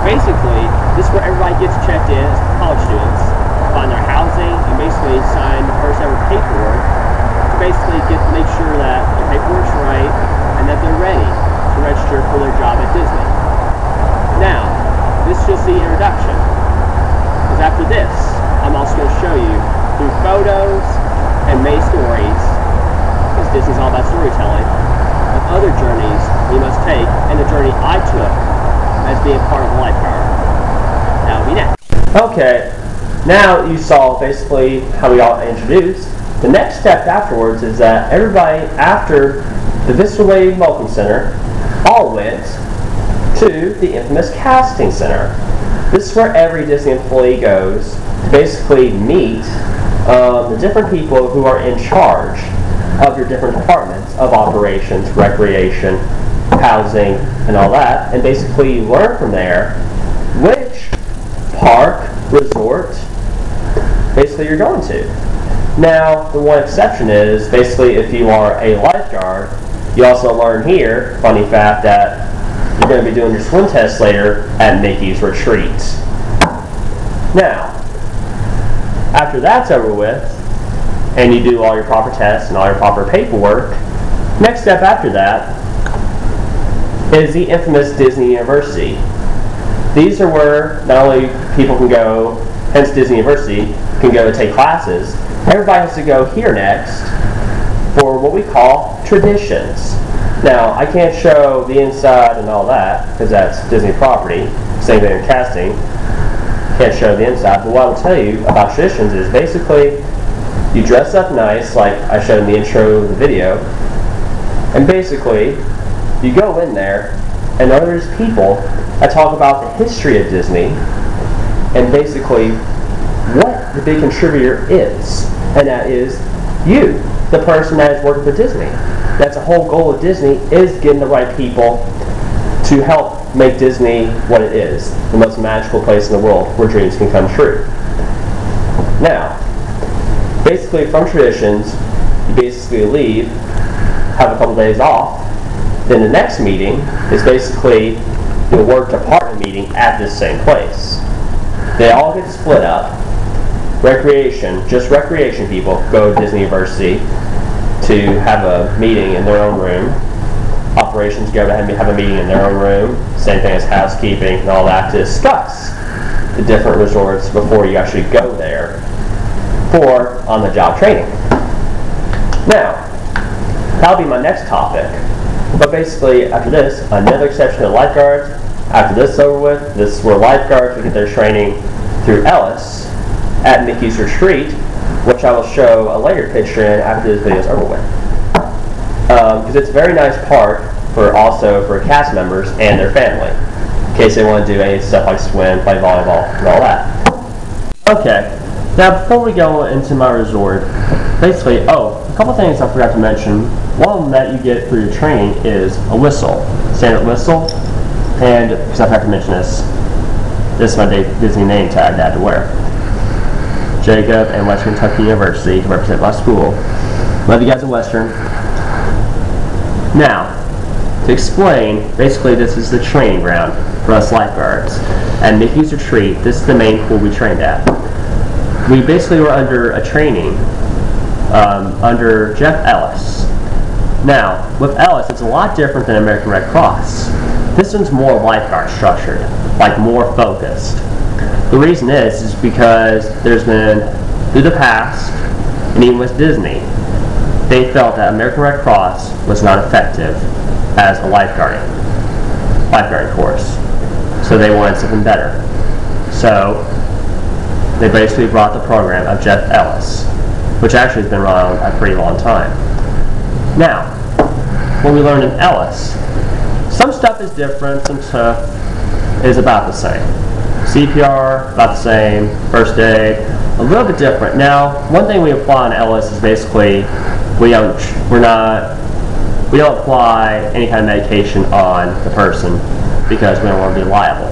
basically, this is where everybody gets checked in as college students, find their housing, and basically sign the first ever paperwork to basically make sure that the paperwork's right and that they're ready to register for their job at Disney. Now, this is just the introduction, because after this, I'm also going to show you through photos and many stories, because Disney's all about storytelling, of other journeys we must take, and the journey I took as being part of a lifeguard. That'll be next. Okay, now you saw basically how we all introduced. The next step afterwards is that everybody after the Vista Wave Welcome Center all went to the infamous Casting Center. This is where every Disney employee goes to basically meet the different people who are in charge of your different departments of operations, recreation, housing, and all that, and basically learn from there which park, resort, basically you're going to. Now, the one exception is basically if you are a lifeguard, you also learn here, funny fact, that you're going to be doing your swim test later at Mickey's Retreat. Now, after that's over with, and you do all your proper tests and all your proper paperwork, next step after that is the infamous Disney University. These are where not only people can go, hence Disney University, can go to take classes. Everybody has to go here next for what we call traditions. Now, I can't show the inside and all that, because that's Disney property, same thing in casting. Can't show the inside, but what I will tell you about traditions is basically you dress up nice, like I showed in the intro of the video, and basically you go in there and there's people that talk about the history of Disney and basically what the big contributor is, and that is you, the person that is working for Disney. That's the whole goal of Disney, is getting the right people to help make Disney what it is, the most magical place in the world where dreams can come true. Now, basically from traditions, you basically leave, have a couple days off, then the next meeting is basically your work department meeting at this same place. They all get split up. Recreation, just recreation people, go to Disney University to have a meeting in their own room. Operations go to have a meeting in their own room. Same thing as housekeeping and all that, to discuss the different resorts before you actually go there for on-the-job training. Now, that'll be my next topic. But basically, after this, another exception to lifeguards. After this is over with, this is where lifeguards will get their training through Ellis at Mickey's Retreat, which I will show a later picture in after this video is over with. Because it's a very nice park for cast members and their family, in case they want to do any stuff like swim, play volleyball, and all that. Okay, now before we go into my resort, basically, a couple things I forgot to mention. One of them that you get for your training is a whistle, standard whistle, and because I forgot to mention this is my Disney name tag that I had to wear. Jacob and Western Kentucky University to represent my school. Love you guys at Western. Now, to explain, basically this is the training ground for us lifeguards. At Mickey's Retreat, this is the main pool we trained at. We basically were under a training under Jeff Ellis. Now, with Ellis, it's a lot different than American Red Cross. This one's more lifeguard structured, like more focused. The reason is because there's been, through the past, and even with Disney, they felt that American Red Cross was not effective as a lifeguarding course. So they wanted something better. So they basically brought the program of Jeff Ellis, which actually has been around a pretty long time. Now, what we learned in Ellis, some stuff is different, some stuff is about the same. CPR, about the same, first aid, a little bit different. Now, one thing we apply in Ellis is basically we don't apply any kind of medication on the person because we don't want to be liable.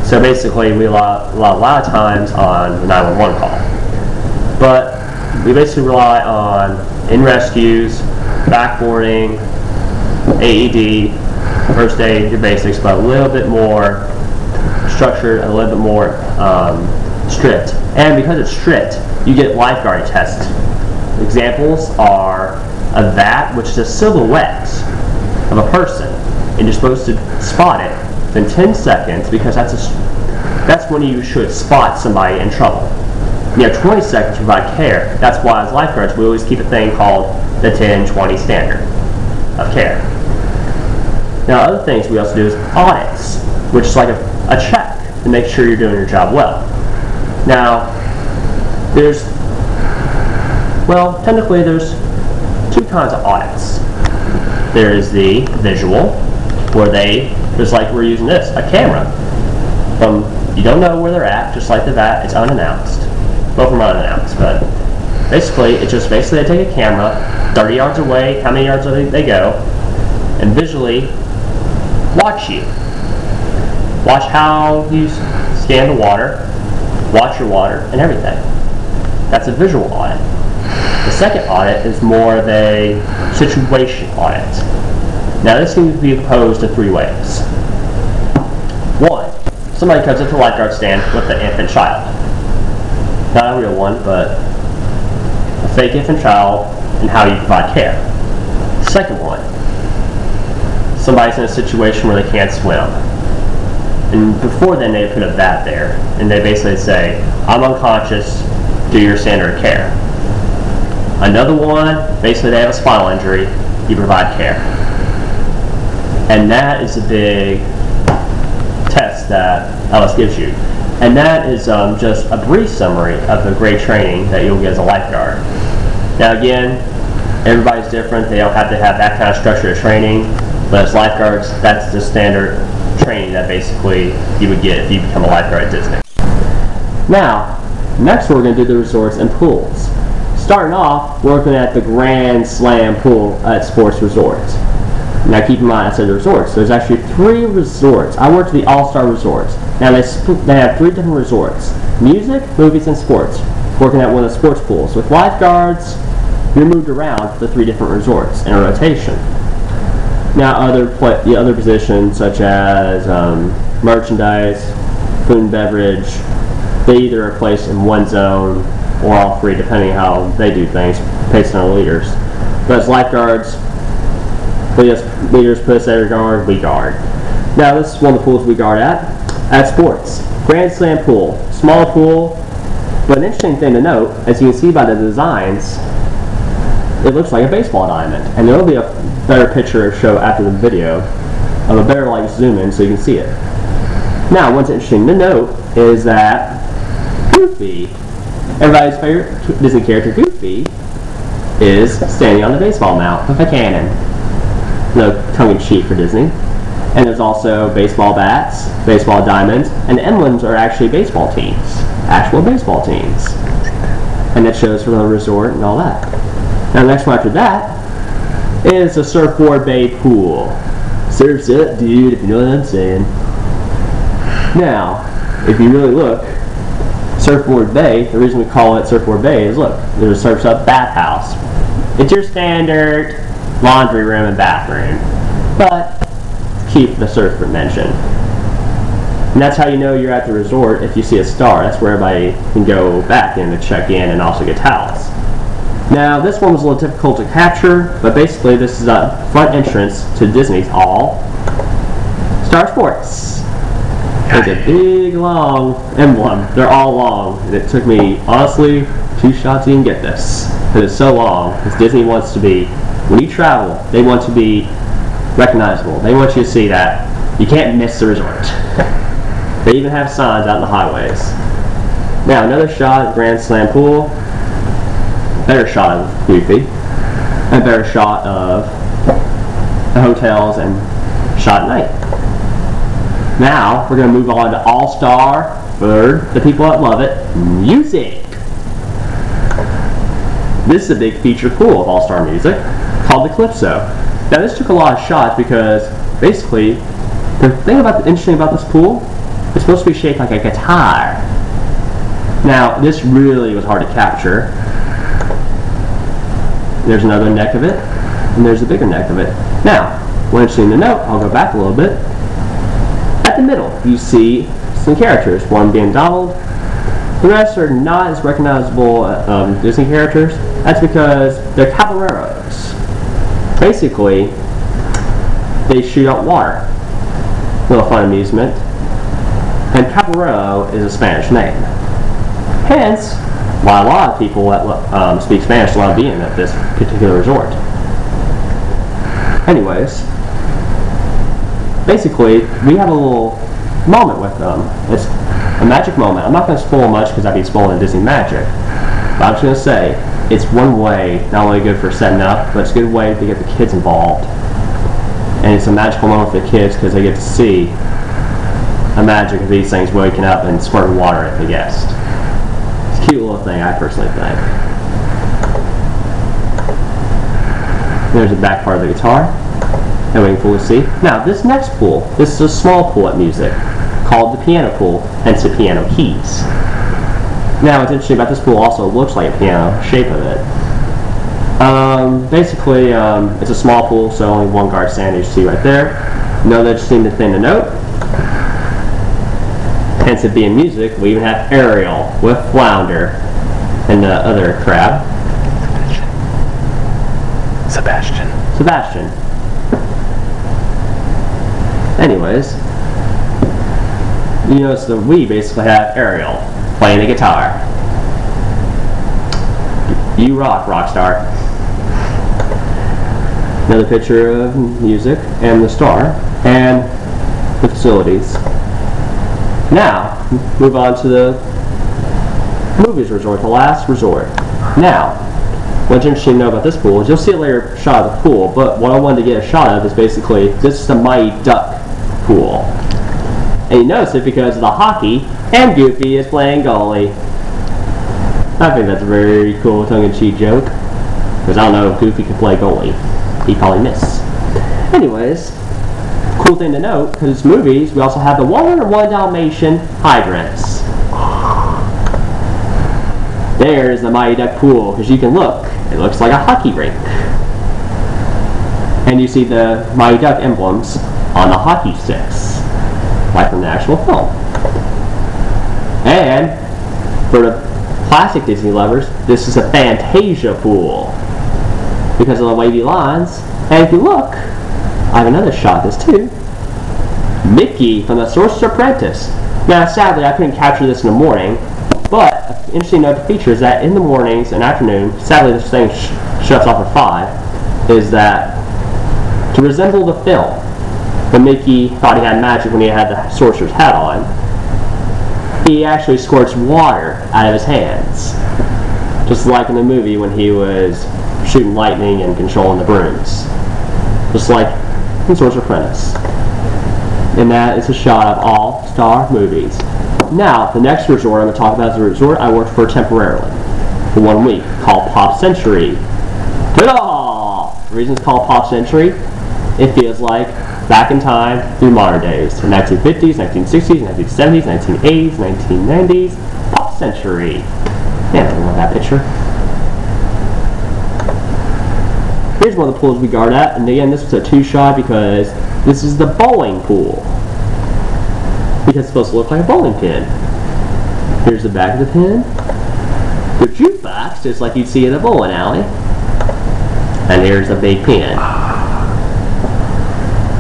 So basically, we rely a lot of times on the 911 call. But we basically rely on in rescues, backboarding, AED, first aid, your basics, but a little bit more structured, a little bit more strict. And because it's strict, you get lifeguard tests. Examples are of that, which is a silhouette of a person, and you're supposed to spot it within 10 seconds because that's when you should spot somebody in trouble. You have 20 seconds to provide care. That's why as lifeguards we always keep a thing called the 10-20 standard of care. Now other things we also do is audits, which is like a check to make sure you're doing your job well. Now technically there's two kinds of audits. There is the visual, where just like we're using this, a camera. You don't know where they're at, just like the vat, it's unannounced. Both of them are unannounced, but basically, they take a camera, 30 yards away, how many yards away they go, and visually watch you. Watch how you scan the water, watch your water, and everything. That's a visual audit. The second audit is more of a situation audit. Now this can be posed in three ways. One, somebody comes up to the lifeguard stand with an infant child. Not a real one, but a fake infant child and how you provide care. Second one, somebody's in a situation where they can't swim. And before then they put a vat there and they basically say, I'm unconscious, do your standard care. Another one, basically they have a spinal injury, you provide care. And that is a big test that LS gives you. And that is just a brief summary of the great training that you'll get as a lifeguard. Now again, everybody's different, they don't have to have that kind of structure of training, but as lifeguards, that's the standard training that basically you would get if you become a lifeguard at Disney. Now, next we're going to do the resorts and pools. Starting off, we're looking at the Grand Slam pool at Sports Resorts. Now keep in mind I said the resorts. There's actually 3 resorts. I worked at the All-Star Resorts. Now they have 3 different resorts. Music, movies, and sports. Working at one of the sports pools. With lifeguards, you're moved around the 3 different resorts in a rotation. Now the other positions such as merchandise, food and beverage, they either are placed in one zone or all 3 depending how they do things based on the leaders. But as lifeguards, leaders put us at guard, we guard. Now this is one of the pools we guard at sports. Grand Slam pool, small pool, but an interesting thing to note, as you can see by the designs, it looks like a baseball diamond. And there will be a better picture show after the video of a better like zoom in so you can see it. Now what's interesting to note is that Goofy, everybody's favorite Disney character Goofy, is standing on the baseball mound with a cannon. No tongue-in-cheek for Disney. And there's also baseball bats, baseball diamonds, and the emblems are actually baseball teams. Actual baseball teams. And it shows from the resort and all that. Now the next one after that is a surfboard bay pool. Surf's up, dude, if you know what I'm saying. Now, if you really look, Surfboard Bay, the reason we call it Surfboard Bay is look, there's a Surf's Up bathhouse. It's your standard laundry room and bathroom, but keep the surf mentioned. And that's how you know you're at the resort if you see a star. That's where everybody can go back in to check in and also get towels. Now this one was a little difficult to capture, but basically this is a front entrance to Disney's All Star Sports. There's a big long emblem. They're all long. And it took me, honestly, 2 shots to even get this. Because it's so long. Because Disney wants to be, when you travel, they want to be recognizable. They want you to see that you can't miss the resort. They even have signs out in the highways. Now another shot at Grand Slam pool. Better shot of Goofy. And a better shot of the hotels and shot at night. Now, we're going to move on to All-Star, for the people that love it, music. This is a big feature pool of All-Star music called the Calypso. Now, this took a lot of shots because, basically, the interesting about this pool, it's supposed to be shaped like a guitar. Now, this really was hard to capture. There's another neck of it, and there's a bigger neck of it. Now, one interesting to note, I'll go back a little bit. At the middle, you see Disney characters, one being Donald. The rest are not as recognizable Disney characters. That's because they're caballeros. Basically, they shoot out water. Little fun amusement. And caballero is a Spanish name. Hence, why a lot of people that speak Spanish love being at this particular resort. Anyways, basically, we have a little moment with them. It's a magic moment. I'm not going to spoil much because I'd be spoiling Disney magic. But I'm just going to say, it's one way, not only good for setting up, but it's a good way to get the kids involved. And it's a magical moment for the kids because they get to see the magic of these things waking up and squirting water at the guest. It's a cute little thing, I personally think. There's the back part of the guitar that we can fully see. Now, this next pool, this is a small pool at music called the piano pool, hence the piano keys. Now, what's interesting about this pool also looks like a piano, shape of it. Basically, it's a small pool, so only one guard stand, as you see right there. No interesting thing to note. Hence it being music, we even have Ariel with Flounder and the other crab. Sebastian. Anyways, you notice that we basically have Ariel playing the guitar. You rock, Rockstar. Another picture of music and the star and the facilities. Now, move on to the movies resort, the last resort. Now, what's interesting to know about this pool is you'll see a later shot of the pool, but what I wanted to get a shot of is basically, this is the Mighty Duck pool. And you notice it because of the hockey, and Goofy is playing goalie. I think that's a very cool tongue-in-cheek joke, because I don't know if Goofy could play goalie. He'd probably miss. Anyways, cool thing to note, because it's movies, we also have the 101 Dalmatian hydrants. There's the Mighty Duck pool, because you can look. It looks like a hockey rink. And you see the Mighty Duck emblems on the hockey sticks, like from the actual film. And for the classic Disney lovers, this is a Fantasia pool because of the wavy lines. And if you look, I have another shot of this too. Mickey from the Sorcerer's Apprentice. Now, sadly, I couldn't capture this in the morning, but an interesting note to feature is that in the mornings and afternoon, sadly this thing shuts off at 5, is that to resemble the film, when Mickey thought he had magic when he had the sorcerer's hat on, he actually squirts water out of his hands. Just like in the movie when he was shooting lightning and controlling the brooms. Just like in Sorcerer's Apprentice. And that is a shot of all-star movies. Now, the next resort I'm going to talk about is a resort I worked for temporarily for 1 week called Pop Century. Ta-da! The reason it's called Pop Century, it feels like back in time through modern days. The 1950s, 1960s, 1970s, 1980s, 1990s. Pop Century. Yeah, I love that picture. Here's one of the pools we guard at, and again, this was a 2-shot because this is the bowling pool. Because it's supposed to look like a bowling pin. Here's the back of the pin. The jukebox, just like you'd see in a bowling alley. And here's the big pin.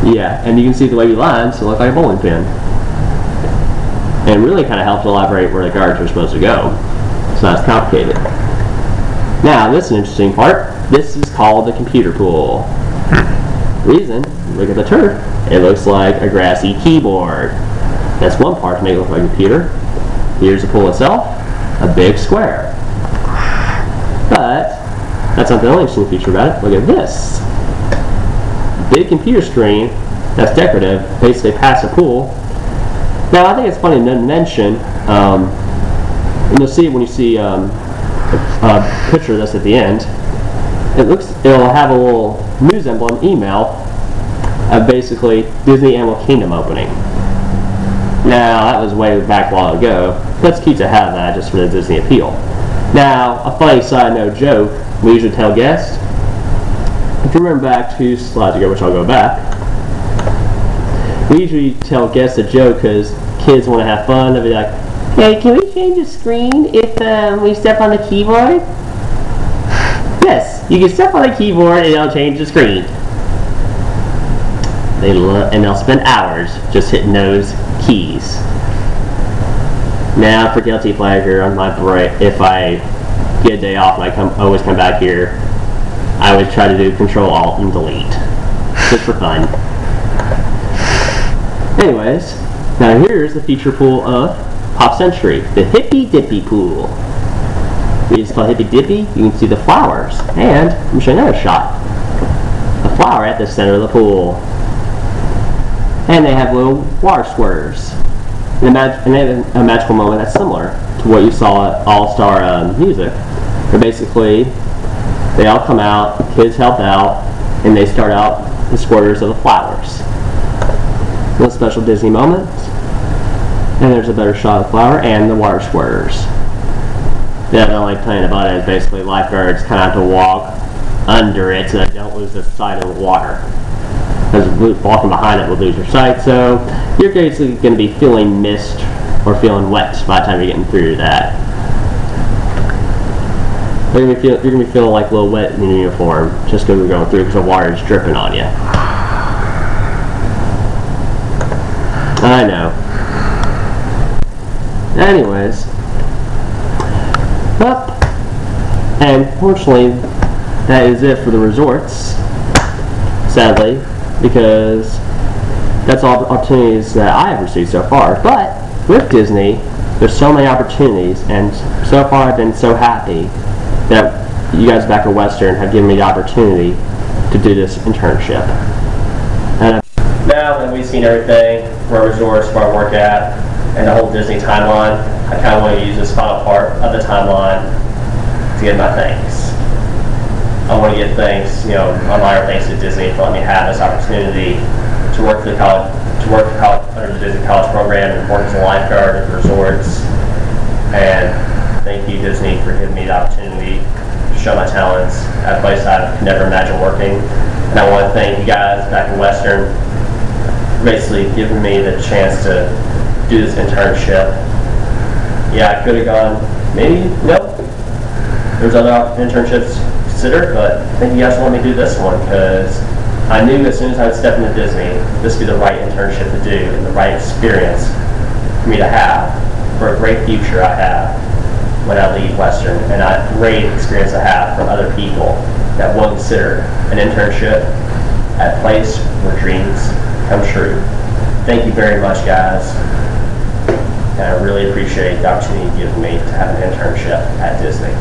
Yeah, and you can see the wavy lines to look like a bowling pin. And it really kind of helps elaborate where the guards are supposed to go. It's not as complicated. Now, this is an interesting part. This is called the computer pool. Reason, look at the turf. It looks like a grassy keyboard. That's one part to make it look like a computer. Here's the pool itself, a big square. But that's not the only interesting feature about it. Look at this. Big computer screen that's decorative, basically past the pool. Now, I think it's funny to mention, and you'll see it when you see a picture of this at the end. It'll have a little news emblem, email, of basically Disney Animal Kingdom opening. Now, that was way back a while ago. Let's keep to have that just for the Disney appeal. Now, a funny side note joke we usually tell guests. If you remember back 2 slides ago, which I'll go back, we usually tell guests a joke because kids want to have fun, they'll be like, hey, can we change the screen if we step on the keyboard? Yes, you can step on the keyboard and it'll change the screen. And they'll spend hours just hitting those keys. Now for guilty pleasure on my break, if I get a day off and I always come back here, I always try to do Control Alt and Delete, just for fun. Anyways, now here's the feature pool of Pop Century, the Hippy Dippy pool. We just call Hippy Dippy. You can see the flowers, and let me show you another shot. The flower at the center of the pool, and they have little water squirters. And they have a magical moment that's similar to what you saw at All-Star Music, where basically they all come out, kids help out, and they start out the squirters of the flowers. Little special Disney moments, and there's a better shot of the flower and the water squirters. The only thing about it is basically lifeguards kind of have to walk under it so they don't lose the sight of the water. Because walking behind it will lose your sight, so you're basically going to be feeling mist or feeling wet by the time you're getting through that. You're going to be feeling like a little wet in your uniform just because we're going through because the water is dripping on you. I know. Anyways. Up. And fortunately, that is it for the resorts. Sadly. Because that's all the opportunities that I have received so far. But with Disney, there's so many opportunities, and so far I've been so happy that you guys back at Western have given me the opportunity to do this internship. And now that we've seen everything for our resorts, where I work at, and the whole Disney timeline, I kind of want to use this final part of the timeline to get my thanks. I want to give thanks, on my thanks to Disney for letting me have this opportunity to work for the college, under the Disney College program and work as a lifeguard at the resorts. And thank you, Disney, for giving me the opportunity to show my talents at a place I could never imagine working. And I want to thank you guys back in Western for basically giving me the chance to do this internship. Yeah, I could have gone, maybe, nope. There's other internships considered, but I think you guys want me to do this one because I knew as soon as I would step into Disney, this would be the right internship to do and the right experience for me to have for a great future I have when I leave Western, and a great experience I have from other people that will consider an internship at a place where dreams come true. Thank you very much, guys, and I really appreciate the opportunity you've given me to have an internship at Disney.